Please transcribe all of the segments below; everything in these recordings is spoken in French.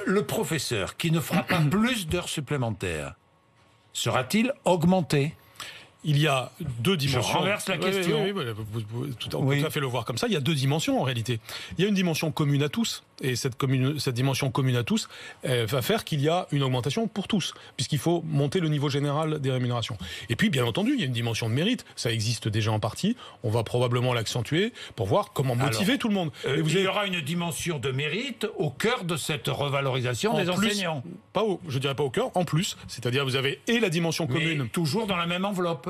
Le professeur qui ne fera pas plus d'heures supplémentaires sera-t-il augmenté ? Il y a deux dimensions. Je renverse la question. Oui, on peut tout à fait le voir comme ça. Il y a deux dimensions en réalité. Il y a une dimension commune à tous, et cette dimension commune à tous va faire qu'il y a une augmentation pour tous, puisqu'il faut monter le niveau général des rémunérations. Et puis, bien entendu, il y a une dimension de mérite. Ça existe déjà en partie. On va probablement l'accentuer pour voir comment motiver tout le monde. Il y aura une dimension de mérite au cœur de cette revalorisation des enseignants. Je dirais pas au cœur, en plus. C'est-à-dire, vous avez et la dimension commune. Mais toujours dans la même enveloppe.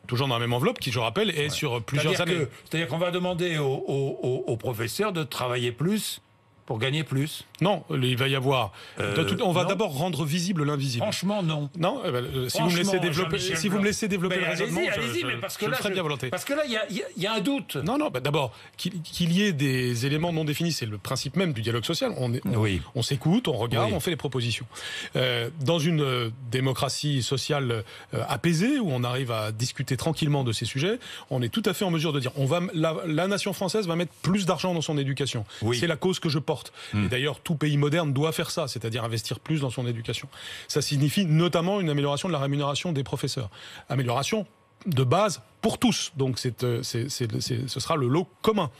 Toujours dans la même enveloppe, qui, je rappelle, est sur plusieurs années. C'est-à-dire qu'on va demander aux professeurs de travailler plus pour gagner plus. Non, il va y avoir... on va d'abord rendre visible l'invisible. Franchement, non. Non, si vous me laissez développer le raisonnement, je le ferai bien volonté. Parce que là, il y a un doute. Non, d'abord, qu'il y ait des éléments non définis, c'est le principe même du dialogue social. On s'écoute, on regarde, on fait les propositions. Dans une démocratie sociale apaisée, où on arrive à discuter tranquillement de ces sujets, on est tout à fait en mesure de dire la nation française va mettre plus d'argent dans son éducation. C'est la cause que je porte. Et d'ailleurs, tout pays moderne doit faire ça, c'est-à-dire investir plus dans son éducation. Ça signifie notamment une amélioration de la rémunération des professeurs. Amélioration de base pour tous. Donc ce sera le lot commun.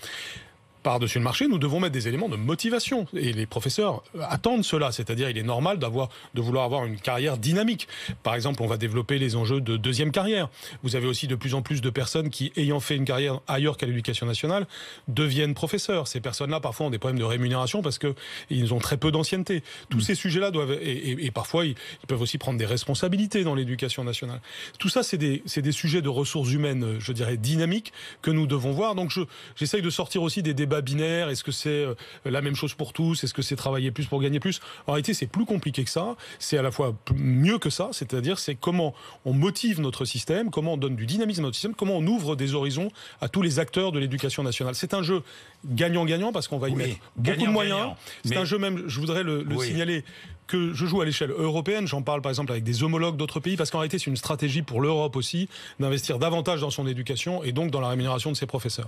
Par-dessus le marché, nous devons mettre des éléments de motivation. Et les professeurs attendent cela. C'est-à-dire, il est normal de vouloir avoir une carrière dynamique. Par exemple, on va développer les enjeux de deuxième carrière. Vous avez aussi de plus en plus de personnes qui, ayant fait une carrière ailleurs qu'à l'éducation nationale, deviennent professeurs. Ces personnes-là, parfois, ont des problèmes de rémunération parce qu'ils ont très peu d'ancienneté. Tous ces sujets-là doivent... Et parfois, ils peuvent aussi prendre des responsabilités dans l'éducation nationale. Tout ça, c'est des sujets de ressources humaines, je dirais, dynamiques, que nous devons voir. Donc, j'essaye de sortir aussi des débats binaire, est-ce que c'est la même chose pour tous, est-ce que c'est travailler plus pour gagner plus? En réalité, c'est plus compliqué que ça, c'est à la fois mieux que ça, c'est-à-dire c'est comment on motive notre système, comment on donne du dynamisme à notre système, comment on ouvre des horizons à tous les acteurs de l'éducation nationale. C'est un jeu gagnant-gagnant parce qu'on va y mettre beaucoup de moyens. C'est un jeu même, je voudrais le signaler, que je joue à l'échelle européenne. J'en parle par exemple avec des homologues d'autres pays, parce qu'en réalité c'est une stratégie pour l'Europe aussi, d'investir davantage dans son éducation et donc dans la rémunération de ses professeurs.